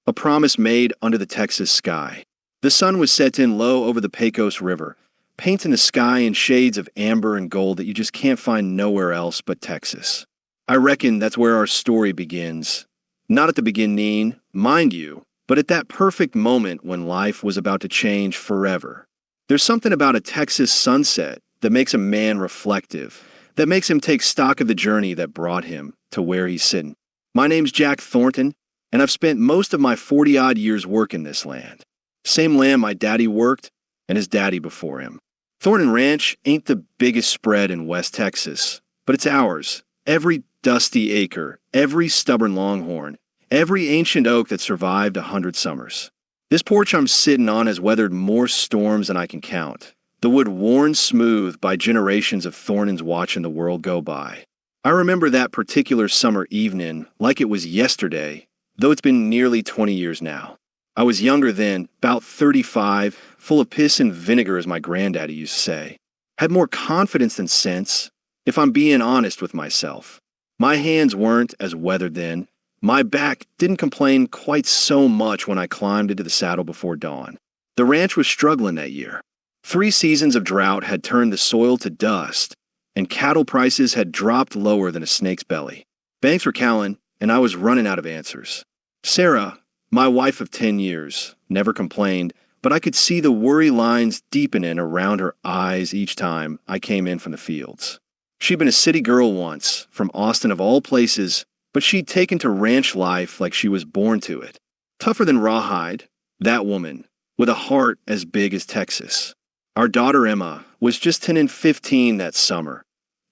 a promise made under the Texas sky. The sun was set in low over the Pecos River, painting the sky in shades of amber and gold that you just can't find nowhere else but Texas. I reckon that's where our story begins. Not at the beginning, mind you, but at that perfect moment when life was about to change forever. There's something about a Texas sunset that makes a man reflective, that makes him take stock of the journey that brought him to where he's sitting. My name's Jack Thornton, and I've spent most of my 40-odd years working this land. Same land my daddy worked and his daddy before him. Thornton Ranch ain't the biggest spread in West Texas, but it's ours. Every dusty acre, every stubborn longhorn, every ancient oak that survived 100 summers. This porch I'm sitting on has weathered more storms than I can count. The wood worn smooth by generations of Thorntons watching the world go by. I remember that particular summer evening like it was yesterday, though it's been nearly 20 years now. I was younger then, about 35, full of piss and vinegar as my granddaddy used to say. Had more confidence than sense, if I'm being honest with myself. My hands weren't as weathered then. My back didn't complain quite so much when I climbed into the saddle before dawn. The ranch was struggling that year. 3 seasons of drought had turned the soil to dust, and cattle prices had dropped lower than a snake's belly. Banks were calling, and I was running out of answers. Sarah, my wife of 10 years, never complained, but I could see the worry lines deepening around her eyes each time I came in from the fields. She'd been a city girl once, from Austin of all places, but she'd taken to ranch life like she was born to it. Tougher than rawhide, that woman, with a heart as big as Texas. Our daughter Emma was just 10 and 15 that summer,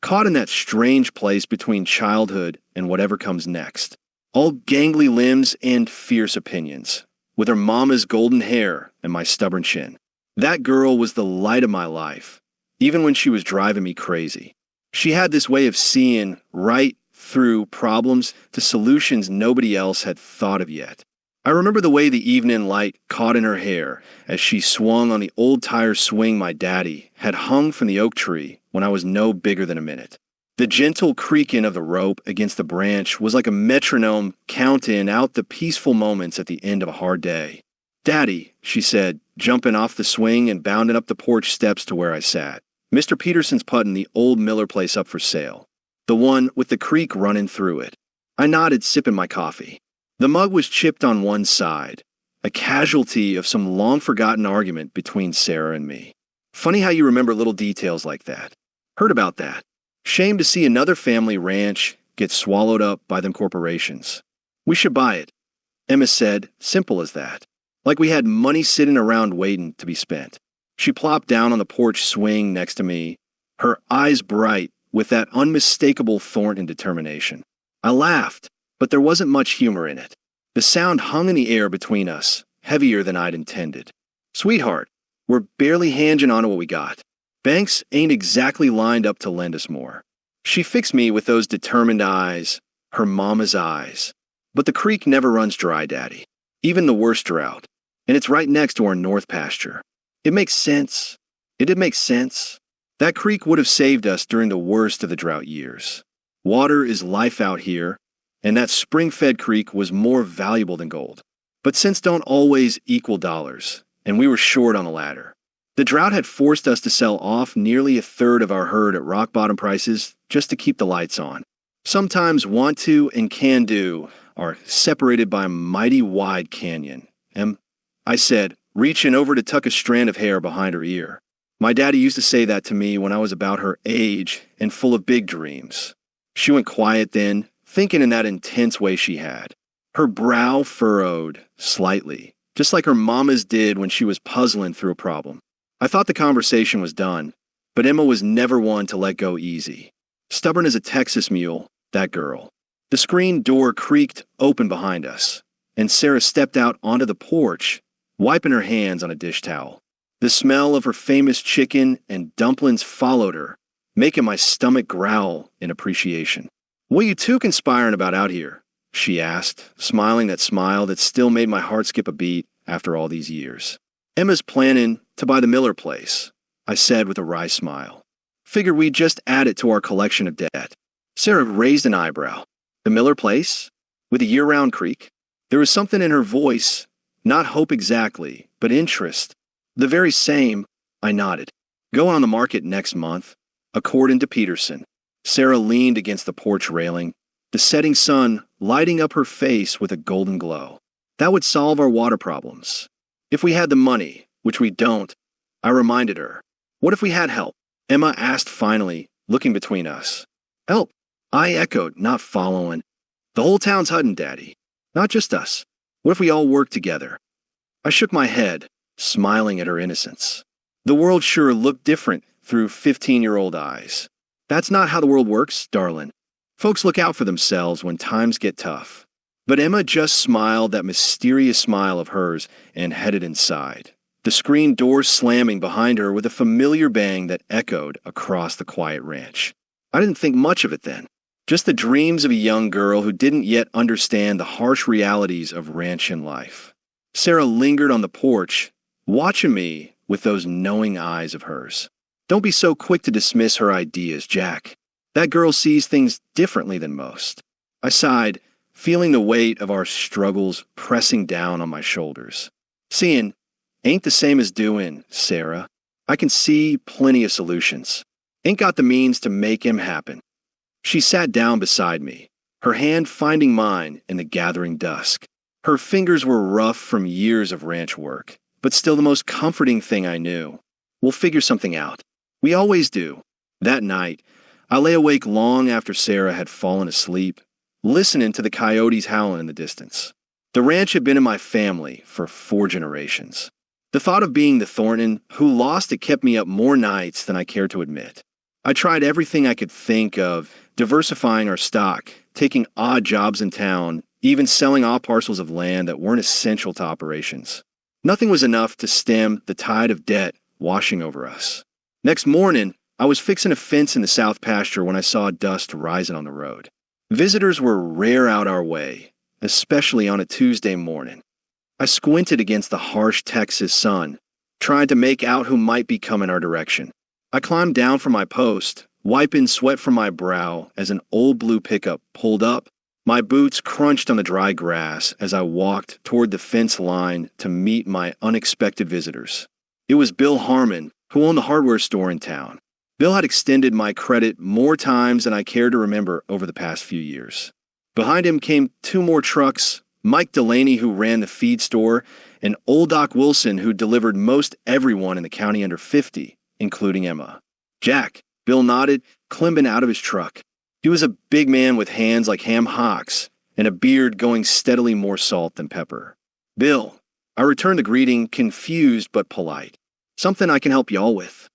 caught in that strange place between childhood and whatever comes next. All gangly limbs and fierce opinions, with her mama's golden hair and my stubborn chin. That girl was the light of my life, even when she was driving me crazy. She had this way of seeing right through problems to solutions nobody else had thought of yet. I remember the way the evening light caught in her hair as she swung on the old tire swing my daddy had hung from the oak tree when I was no bigger than a minute. The gentle creaking of the rope against the branch was like a metronome counting out the peaceful moments at the end of a hard day. "Daddy," she said, jumping off the swing and bounding up the porch steps to where I sat. Mr. Peterson's putting the old Miller place up for sale, the one with the creek running through it. I nodded, sipping my coffee. The mug was chipped on one side, a casualty of some long-forgotten argument between Sarah and me. Funny how you remember little details like that. Heard about that. Shame to see another family ranch get swallowed up by them corporations. We should buy it, Emma said, simple as that. Like we had money sitting around waiting to be spent. She plopped down on the porch swing next to me, her eyes bright with that unmistakable Thornton determination. I laughed, but there wasn't much humor in it. The sound hung in the air between us, heavier than I'd intended. "Sweetheart, we're barely hanging on to what we got. Banks ain't exactly lined up to lend us more." She fixed me with those determined eyes, her mama's eyes. "But the creek never runs dry, Daddy, even the worst drought, and it's right next to our north pasture. It makes sense. It did make sense. That creek would have saved us during the worst of the drought years. Water is life out here, and that spring-fed creek was more valuable than gold. But cents don't always equal dollars, and we were short on the latter. The drought had forced us to sell off nearly a third of our herd at rock-bottom prices just to keep the lights on. Sometimes want to and can do are separated by a mighty wide canyon. I said, reaching over to tuck a strand of hair behind her ear. My daddy used to say that to me when I was about her age and full of big dreams. She went quiet then, thinking in that intense way she had. Her brow furrowed slightly, just like her mama's did when she was puzzling through a problem. I thought the conversation was done, but Emma was never one to let go easy. Stubborn as a Texas mule, that girl. The screen door creaked open behind us, and Sarah stepped out onto the porch, wiping her hands on a dish towel. The smell of her famous chicken and dumplings followed her, making my stomach growl in appreciation. "What you two conspiring about out here?" she asked, smiling that smile that still made my heart skip a beat after all these years. "Emma's planning to buy the Miller place," I said with a wry smile. "Figure we'd just add it to our collection of debt." Sarah raised an eyebrow. "The Miller place? With a year-round creek?" There was something in her voice, not hope exactly, but interest. The very same, I nodded. Go on the market next month, according to Peterson. Sarah leaned against the porch railing, the setting sun lighting up her face with a golden glow. That would solve our water problems. If we had the money, which we don't, I reminded her. What if we had help? Emma asked finally, looking between us. Help, I echoed, not following. The whole town's hurting, Daddy. Not just us. What if we all worked together? I shook my head, smiling at her innocence. The world sure looked different through 15-year-old eyes. That's not how the world works, darling. Folks look out for themselves when times get tough. But Emma just smiled that mysterious smile of hers and headed inside, the screen door slamming behind her with a familiar bang that echoed across the quiet ranch. I didn't think much of it then. Just the dreams of a young girl who didn't yet understand the harsh realities of ranching life. Sarah lingered on the porch, watching me with those knowing eyes of hers. Don't be so quick to dismiss her ideas, Jack. That girl sees things differently than most. I sighed, feeling the weight of our struggles pressing down on my shoulders. Seeing ain't the same as doing, Sarah. I can see plenty of solutions. Ain't got the means to make 'em happen. She sat down beside me, her hand finding mine in the gathering dusk. Her fingers were rough from years of ranch work, but still the most comforting thing I knew. We'll figure something out. We always do. That night, I lay awake long after Sarah had fallen asleep, listening to the coyotes howling in the distance. The ranch had been in my family for 4 generations. The thought of being the Thornton who lost it kept me up more nights than I cared to admit. I tried everything I could think of, diversifying our stock, taking odd jobs in town, even selling off parcels of land that weren't essential to operations. Nothing was enough to stem the tide of debt washing over us. Next morning, I was fixing a fence in the south pasture when I saw dust rising on the road. Visitors were rare out our way, especially on a Tuesday morning. I squinted against the harsh Texas sun, trying to make out who might be coming our direction. I climbed down from my post, wiping sweat from my brow as an old blue pickup pulled up. My boots crunched on the dry grass as I walked toward the fence line to meet my unexpected visitors. It was Bill Harmon, who owned the hardware store in town. Bill had extended my credit more times than I care to remember over the past few years. Behind him came 2 more trucks, Mike Delaney, who ran the feed store, and old Doc Wilson, who delivered most everyone in the county under 50, including Emma. Jack, Bill nodded, climbing out of his truck. He was a big man with hands like ham hocks and a beard going steadily more salt than pepper. Bill, I returned the greeting, confused but polite. Something I can help y'all with.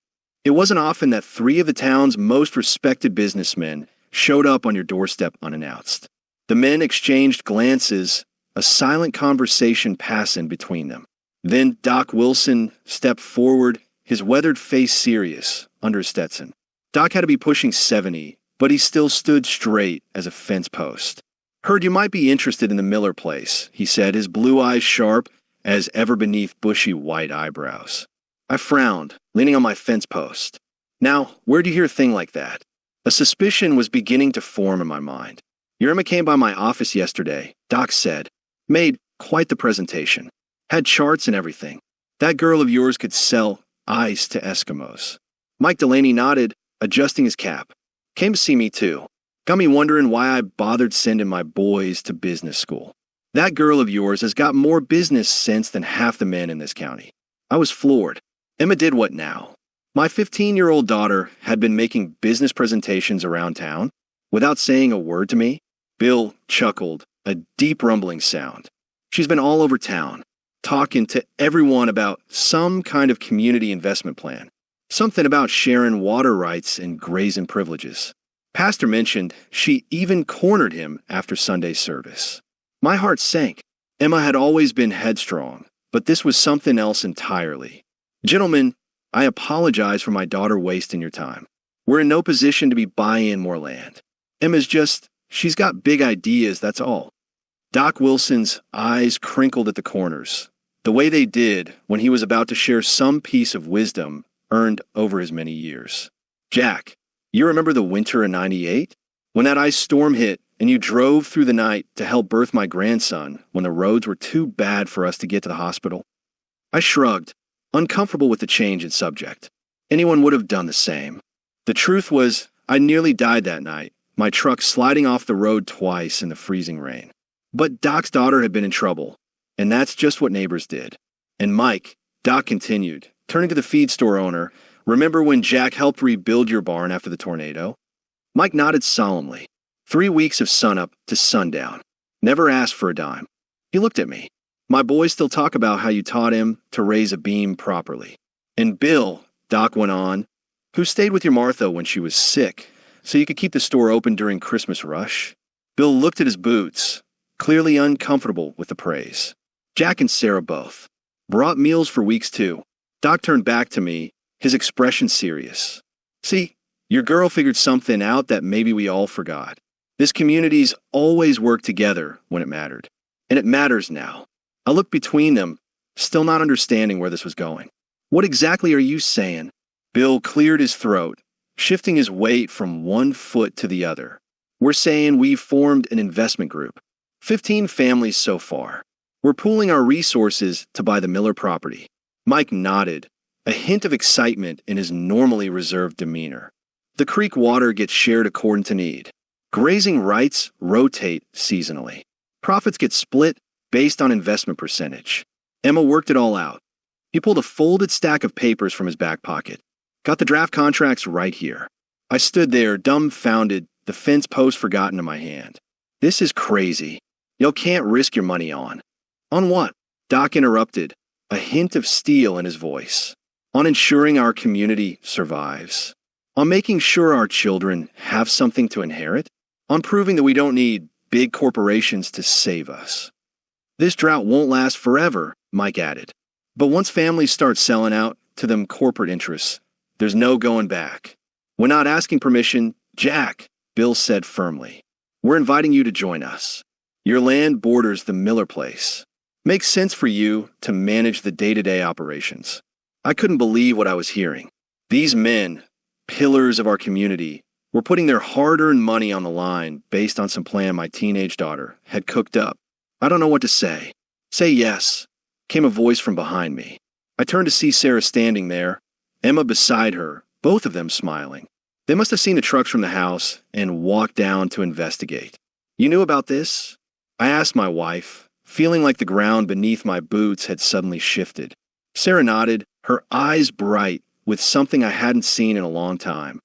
It wasn't often that 3 of the town's most respected businessmen showed up on your doorstep unannounced. The men exchanged glances, a silent conversation passing between them. Then Doc Wilson stepped forward, his weathered face serious, under his Stetson. Doc had to be pushing 70, but he still stood straight as a fence post. Heard you might be interested in the Miller place, he said, his blue eyes sharp as ever beneath bushy white eyebrows. I frowned, leaning on my fence post. Now, where'd you hear a thing like that? A suspicion was beginning to form in my mind. Your Emma came by my office yesterday, Doc said. Made quite the presentation. Had charts and everything. That girl of yours could sell ice to Eskimos. Mike Delaney nodded, adjusting his cap. Came to see me too. Got me wondering why I bothered sending my boys to business school. That girl of yours has got more business sense than half the men in this county. I was floored. Emma did what now? My 15-year-old daughter had been making business presentations around town without saying a word to me. Bill chuckled, a deep rumbling sound. She's been all over town, talking to everyone about some kind of community investment plan. Something about sharing water rights and grazing privileges. Pastor mentioned she even cornered him after Sunday service. My heart sank. Emma had always been headstrong, but this was something else entirely. Gentlemen, I apologize for my daughter wasting your time. We're in no position to be buying more land. Emma's she's got big ideas, that's all. Doc Wilson's eyes crinkled at the corners, the way they did when he was about to share some piece of wisdom earned over his many years. Jack, you remember the winter of '98? When that ice storm hit and you drove through the night to help birth my grandson when the roads were too bad for us to get to the hospital. I shrugged, uncomfortable with the change in subject. Anyone would have done the same. The truth was, I nearly died that night, my truck sliding off the road twice in the freezing rain. But Doc's daughter had been in trouble, and that's just what neighbors did. And Mike, Doc continued, turning to the feed store owner, remember when Jack helped rebuild your barn after the tornado? Mike nodded solemnly. 3 weeks of sunup to sundown. Never asked for a dime. He looked at me. My boys still talk about how you taught him to raise a beam properly. And Bill, Doc went on, who stayed with your Martha when she was sick, so you could keep the store open during Christmas rush. Bill looked at his boots, clearly uncomfortable with the praise. Jack and Sarah both. Brought meals for weeks too. Doc turned back to me, his expression serious. See, your girl figured something out that maybe we all forgot. This community's always worked together when it mattered. And it matters now. I looked between them, still not understanding where this was going. What exactly are you saying? Bill cleared his throat, shifting his weight from one foot to the other. We're saying we've formed an investment group. 15 families so far. We're pooling our resources to buy the Miller property. Mike nodded, a hint of excitement in his normally reserved demeanor. The creek water gets shared according to need. Grazing rights rotate seasonally. Profits get split based on investment percentage. Emma worked it all out. He pulled a folded stack of papers from his back pocket. Got the draft contracts right here. I stood there, dumbfounded, the fence post forgotten in my hand. This is crazy. Y'all can't risk your money on. On what? Doc interrupted, a hint of steel in his voice. On ensuring our community survives. On making sure our children have something to inherit. On proving that we don't need big corporations to save us. This drought won't last forever, Mike added. But once families start selling out to them corporate interests, there's no going back. We're not asking permission, Jack, Bill said firmly. We're inviting you to join us. Your land borders the Miller place. Makes sense for you to manage the day-to-day operations. I couldn't believe what I was hearing. These men, pillars of our community, were putting their hard-earned money on the line based on some plan my teenage daughter had cooked up. I don't know what to say. Say yes, came a voice from behind me. I turned to see Sarah standing there, Emma beside her, both of them smiling. They must have seen the trucks from the house and walked down to investigate. You knew about this? I asked my wife, feeling like the ground beneath my boots had suddenly shifted. Sarah nodded, her eyes bright with something I hadn't seen in a long time.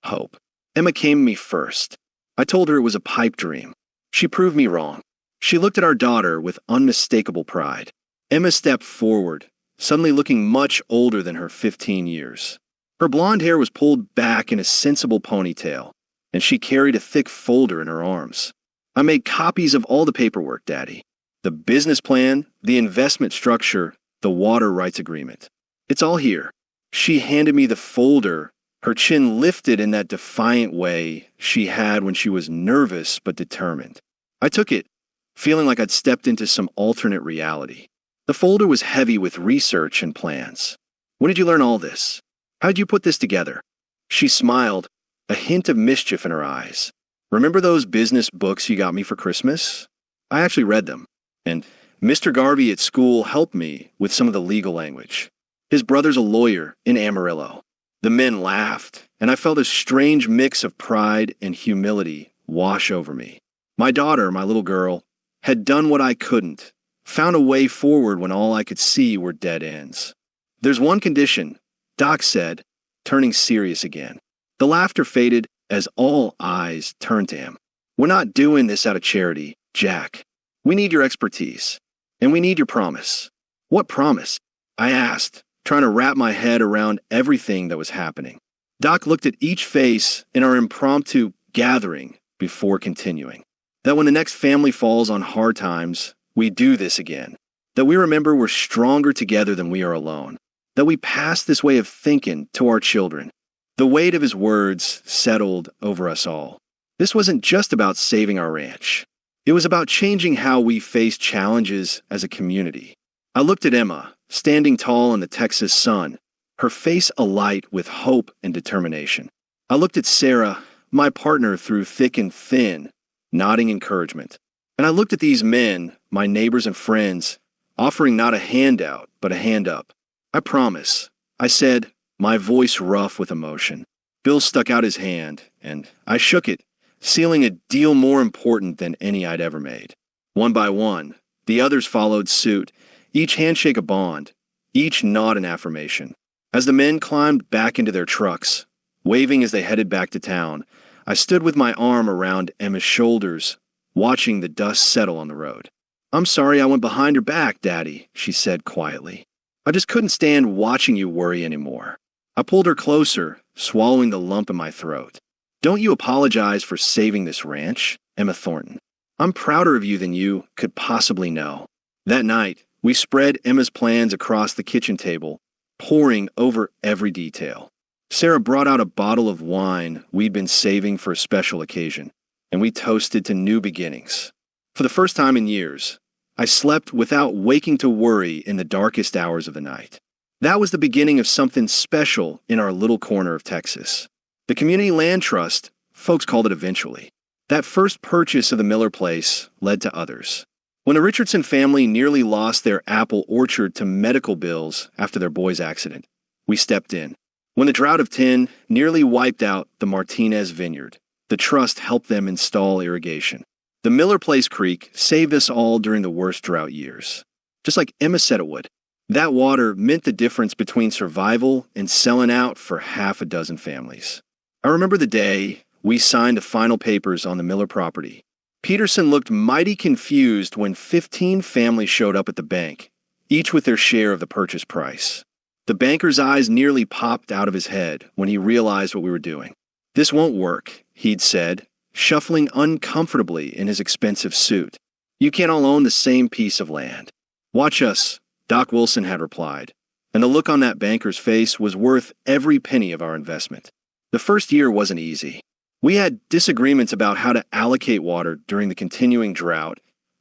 Hope. Emma came to me first. I told her it was a pipe dream. She proved me wrong. She looked at our daughter with unmistakable pride. Emma stepped forward, suddenly looking much older than her 15 years. Her blonde hair was pulled back in a sensible ponytail, and she carried a thick folder in her arms. I made copies of all the paperwork, Daddy. The business plan, the investment structure, the water rights agreement. It's all here. She handed me the folder, her chin lifted in that defiant way she had when she was nervous but determined. I took it, feeling like I'd stepped into some alternate reality. The folder was heavy with research and plans. When did you learn all this? How'd you put this together? She smiled, a hint of mischief in her eyes. Remember those business books you got me for Christmas? I actually read them, and Mr. Garvey at school helped me with some of the legal language. His brother's a lawyer in Amarillo. The men laughed, and I felt a strange mix of pride and humility wash over me. My daughter, my little girl, had done what I couldn't, found a way forward when all I could see were dead ends. There's one condition, Doc said, turning serious again. The laughter faded as all eyes turned to him. We're not doing this out of charity, Jack. We need your expertise, and we need your promise. What promise? I asked, trying to wrap my head around everything that was happening. Doc looked at each face in our impromptu gathering before continuing. That when the next family falls on hard times, we do this again. That we remember we're stronger together than we are alone. That we pass this way of thinking to our children. The weight of his words settled over us all. This wasn't just about saving our ranch. It was about changing how we face challenges as a community. I looked at Emma, standing tall in the Texas sun, her face alight with hope and determination. I looked at Sarah, my partner through thick and thin, nodding encouragement. And I looked at these men, my neighbors and friends, offering not a handout, but a hand up. "I promise," I said, my voice rough with emotion. Bill stuck out his hand, and I shook it, sealing a deal more important than any I'd ever made. One by one, the others followed suit, each handshake a bond, each nod an affirmation. As the men climbed back into their trucks, waving as they headed back to town, I stood with my arm around Emma's shoulders, watching the dust settle on the road. "I'm sorry I went behind your back, Daddy," she said quietly. "I just couldn't stand watching you worry anymore." I pulled her closer, swallowing the lump in my throat. "Don't you apologize for saving this ranch, Emma Thornton. I'm prouder of you than you could possibly know." That night, we spread Emma's plans across the kitchen table, poring over every detail. Sarah brought out a bottle of wine we'd been saving for a special occasion, and we toasted to new beginnings. For the first time in years, I slept without waking to worry in the darkest hours of the night. That was the beginning of something special in our little corner of Texas. The Community Land Trust, folks called it eventually. That first purchase of the Miller place led to others. When the Richardson family nearly lost their apple orchard to medical bills after their boy's accident, we stepped in. When the drought of 10 nearly wiped out the Martinez vineyard, the trust helped them install irrigation. The Miller Place Creek saved us all during the worst drought years. Just like Emma said it would. That water meant the difference between survival and selling out for half a dozen families. I remember the day we signed the final papers on the Miller property. Peterson looked mighty confused when 15 families showed up at the bank, each with their share of the purchase price. The banker's eyes nearly popped out of his head when he realized what we were doing. "This won't work," he'd said, shuffling uncomfortably in his expensive suit. "You can't all own the same piece of land." "Watch us," Doc Wilson had replied, and the look on that banker's face was worth every penny of our investment. The first year wasn't easy. We had disagreements about how to allocate water during the continuing drought,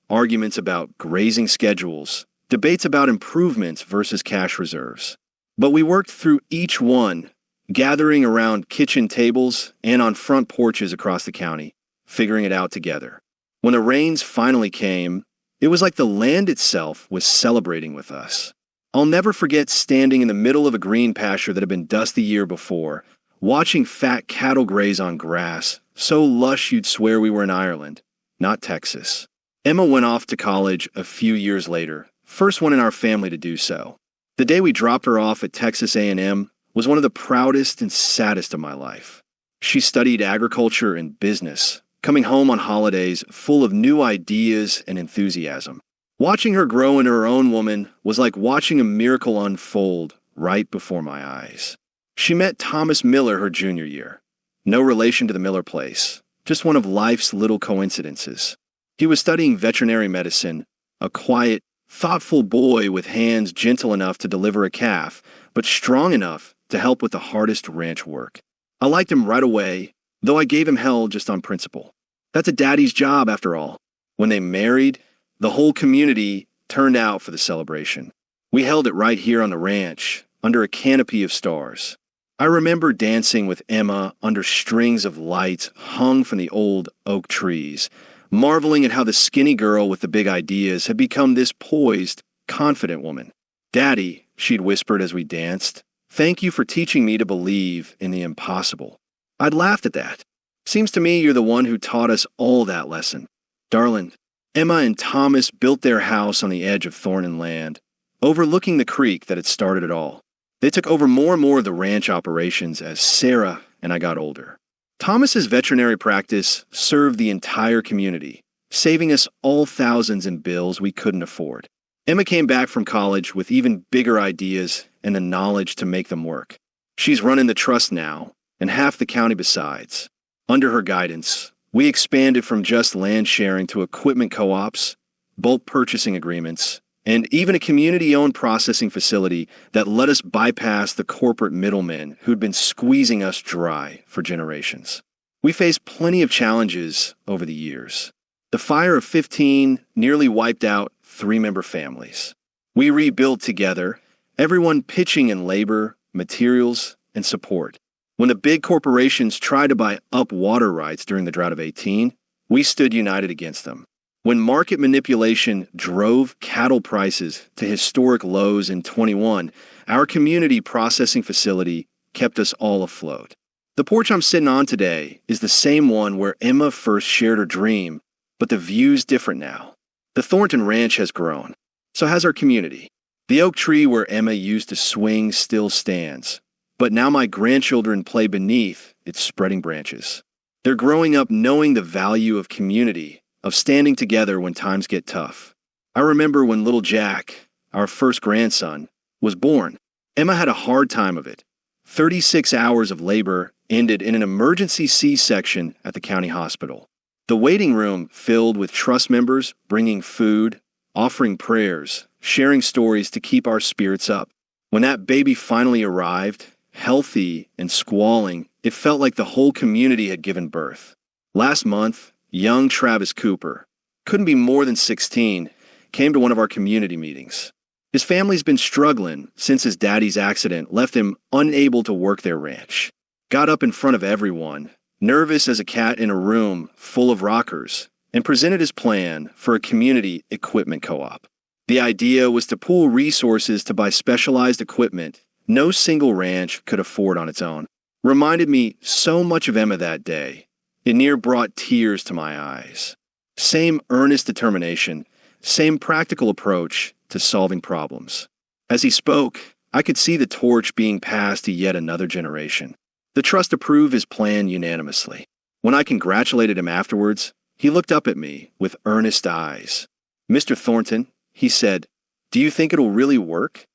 arguments about grazing schedules, debates about improvements versus cash reserves. But we worked through each one, gathering around kitchen tables and on front porches across the county, figuring it out together. When the rains finally came, it was like the land itself was celebrating with us. I'll never forget standing in the middle of a green pasture that had been dusty the year before, watching fat cattle graze on grass, so lush you'd swear we were in Ireland, not Texas. Emma went off to college a few years later, first one in our family to do so. The day we dropped her off at Texas A&M was one of the proudest and saddest of my life. She studied agriculture and business, coming home on holidays full of new ideas and enthusiasm. Watching her grow into her own woman was like watching a miracle unfold right before my eyes. She met Thomas Miller her junior year. No relation to the Miller place, just one of life's little coincidences. He was studying veterinary medicine, a quiet, thoughtful boy with hands gentle enough to deliver a calf, but strong enough to help with the hardest ranch work. I liked him right away, though I gave him hell just on principle. That's a daddy's job, after all. When they married, the whole community turned out for the celebration. We held it right here on the ranch, under a canopy of stars. I remember dancing with Emma under strings of lights hung from the old oak trees, marveling at how the skinny girl with the big ideas had become this poised, confident woman. "Daddy," she'd whispered as we danced, "thank you for teaching me to believe in the impossible." I'd laughed at that. "Seems to me you're the one who taught us all that lesson." Darling, Emma and Thomas built their house on the edge of Thornton land, overlooking the creek that had started it all. They took over more and more of the ranch operations as Sarah and I got older. Thomas's veterinary practice served the entire community, saving us all thousands in bills we couldn't afford. Emma came back from college with even bigger ideas and the knowledge to make them work. She's running the trust now, and half the county besides. Under her guidance, we expanded from just land sharing to equipment co-ops, bulk purchasing agreements, and even a community-owned processing facility that let us bypass the corporate middlemen who'd been squeezing us dry for generations. We faced plenty of challenges over the years. The fire of 15 nearly wiped out 3-member families. We rebuilt together, everyone pitching in labor, materials, and support. When the big corporations tried to buy up water rights during the drought of 18, We stood united against them. When market manipulation drove cattle prices to historic lows in 21, our community processing facility kept us all afloat. The porch I'm sitting on today is the same one where Emma first shared her dream, but the view's different now. The Thornton Ranch has grown. So has our community. The oak tree where Emma used to swing still stands, but now my grandchildren play beneath its spreading branches. They're growing up knowing the value of community, of standing together when times get tough. I remember when little Jack, our first grandson, was born. Emma had a hard time of it. 36 hours of labor ended in an emergency C-section at the county hospital. The waiting room filled with trust members bringing food, offering prayers, sharing stories to keep our spirits up. When that baby finally arrived, healthy and squalling, it felt like the whole community had given birth. Last month, young Travis Cooper, couldn't be more than 16, came to one of our community meetings. His family's been struggling since his daddy's accident left him unable to work their ranch. Got up in front of everyone, nervous as a cat in a room full of rockers, and presented his plan for a community equipment co-op. The idea was to pool resources to buy specialized equipment no single ranch could afford on its own. Reminded me so much of Emma that day. It near brought tears to my eyes. Same earnest determination, same practical approach to solving problems. As he spoke, I could see the torch being passed to yet another generation. The trust approved his plan unanimously. When I congratulated him afterwards, he looked up at me with earnest eyes. "Mr. Thornton," he said, "do you think it'll really work?"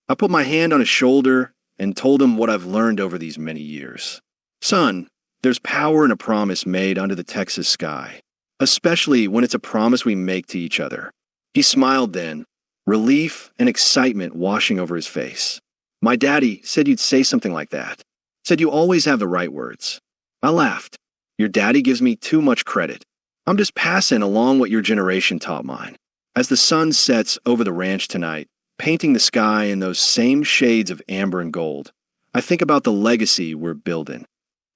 I put my hand on his shoulder and told him what I've learned over these many years. "Son, there's power in a promise made under the Texas sky, especially when it's a promise we make to each other." He smiled then, relief and excitement washing over his face. "My daddy said you'd say something like that. Said you always have the right words." I laughed. "Your daddy gives me too much credit. I'm just passing along what your generation taught mine." As the sun sets over the ranch tonight, painting the sky in those same shades of amber and gold, I think about the legacy we're building.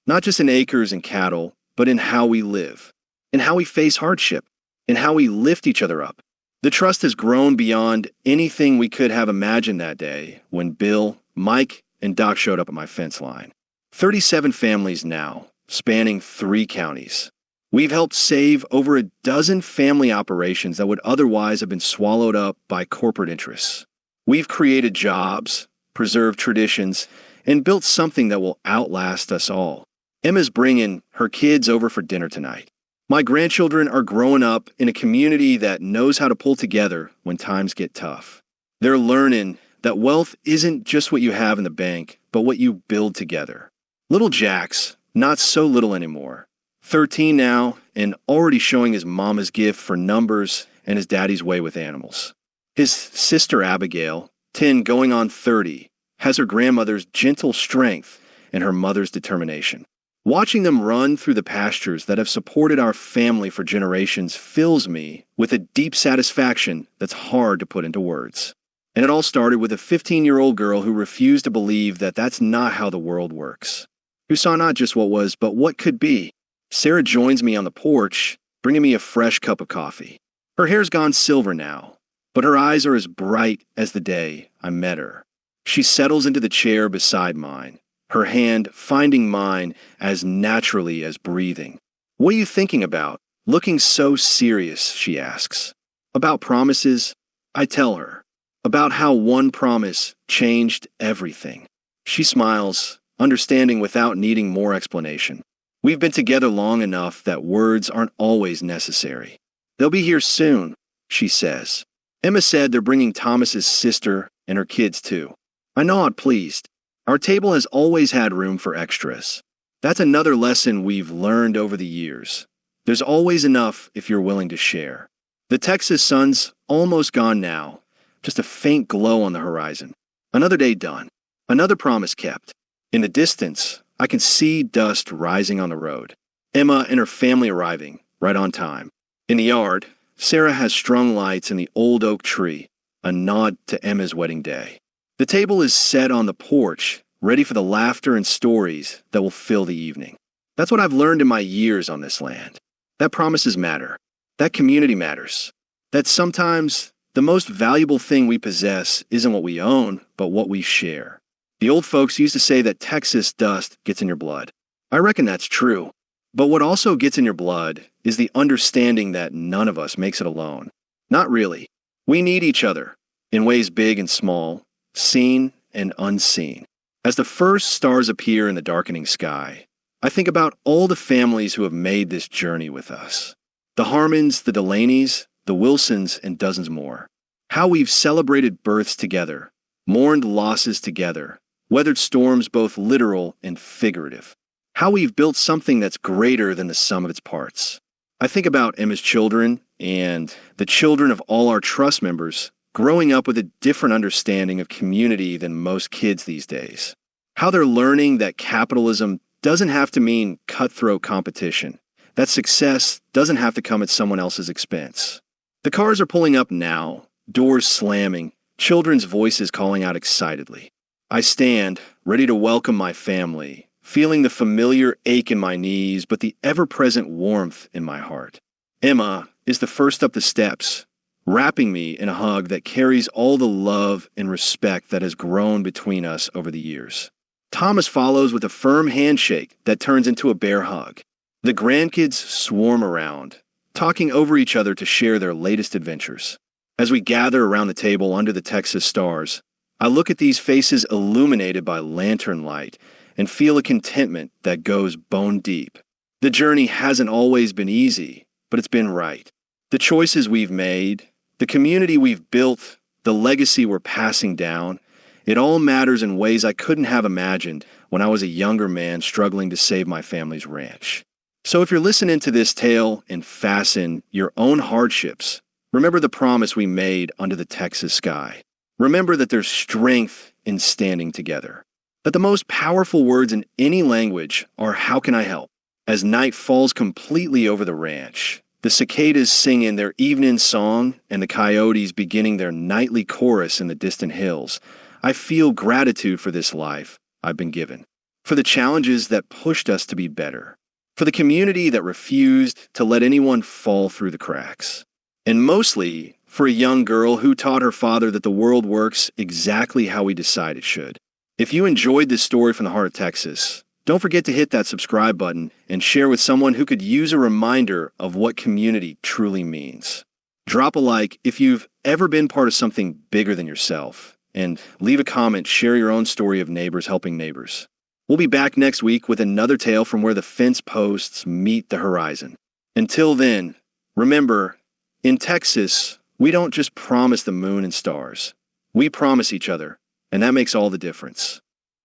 Not just in acres and cattle, but in how we live, in how we face hardship, in how we lift each other up. The trust has grown beyond anything we could have imagined that day when Bill, Mike, and Doc showed up at my fence line. 37 families now, spanning 3 counties. We've helped save over a dozen family operations that would otherwise have been swallowed up by corporate interests. We've created jobs, preserved traditions, and built something that will outlast us all. Emma's bringing her kids over for dinner tonight. My grandchildren are growing up in a community that knows how to pull together when times get tough. They're learning that wealth isn't just what you have in the bank, but what you build together. Little Jack's not so little anymore. 13 now, and already showing his mama's gift for numbers and his daddy's way with animals. His sister Abigail, 10 going on 30, has her grandmother's gentle strength and her mother's determination. Watching them run through the pastures that have supported our family for generations fills me with a deep satisfaction that's hard to put into words. And it all started with a 15-year-old girl who refused to believe that that's not how the world works, who saw not just what was, but what could be. Sarah joins me on the porch, bringing me a fresh cup of coffee. Her hair's gone silver now, but her eyes are as bright as the day I met her. She settles into the chair beside mine, her hand finding mine as naturally as breathing. "What are you thinking about? Looking so serious," she asks. "About promises?" I tell her. About how one promise changed everything. She smiles, understanding without needing more explanation. We've been together long enough that words aren't always necessary. "They'll be here soon," she says. Emma said they're bringing Thomas's sister and her kids too. I nod, pleased. Our table has always had room for extras. That's another lesson we've learned over the years. There's always enough if you're willing to share. The Texas sun's almost gone now, just a faint glow on the horizon. Another day done. Another promise kept. In the distance, I can see dust rising on the road. Emma and her family arriving, right on time. In the yard, Sarah has strung lights in the old oak tree, a nod to Emma's wedding day. The table is set on the porch, ready for the laughter and stories that will fill the evening. That's what I've learned in my years on this land. That promises matter. That community matters. That sometimes the most valuable thing we possess isn't what we own, but what we share. The old folks used to say that Texas dust gets in your blood. I reckon that's true. But what also gets in your blood is the understanding that none of us makes it alone. Not really. We need each other, in ways big and small, seen and unseen. As the first stars appear in the darkening sky, I think about all the families who have made this journey with us. The Harmons, the Delaney's, the Wilsons, and dozens more. How we've celebrated births together, mourned losses together, weathered storms both literal and figurative. How we've built something that's greater than the sum of its parts. I think about Emma's children and the children of all our trust members growing up with a different understanding of community than most kids these days. How they're learning that capitalism doesn't have to mean cutthroat competition, that success doesn't have to come at someone else's expense. The cars are pulling up now, doors slamming, children's voices calling out excitedly. I stand, ready to welcome my family, feeling the familiar ache in my knees, but the ever-present warmth in my heart. Emma is the first up the steps, wrapping me in a hug that carries all the love and respect that has grown between us over the years. Thomas follows with a firm handshake that turns into a bear hug. The grandkids swarm around, talking over each other to share their latest adventures. As we gather around the table under the Texas stars, I look at these faces illuminated by lantern light and feel a contentment that goes bone deep. The journey hasn't always been easy, but it's been right. The choices we've made, the community we've built, the legacy we're passing down, it all matters in ways I couldn't have imagined when I was a younger man struggling to save my family's ranch. So if you're listening to this tale and fasten your own hardships, remember the promise we made under the Texas sky. Remember that there's strength in standing together. That the most powerful words in any language are "how can I help?" As night falls completely over the ranch, the cicadas singing their evening song and the coyotes beginning their nightly chorus in the distant hills, I feel gratitude for this life I've been given, for the challenges that pushed us to be better, for the community that refused to let anyone fall through the cracks, and mostly for a young girl who taught her father that the world works exactly how we decide it should. If you enjoyed this story from the heart of Texas, don't forget to hit that subscribe button and share with someone who could use a reminder of what community truly means. Drop a like if you've ever been part of something bigger than yourself, and leave a comment, share your own story of neighbors helping neighbors. We'll be back next week with another tale from where the fence posts meet the horizon. Until then, remember, in Texas, we don't just promise the moon and stars. We promise each other, and that makes all the difference.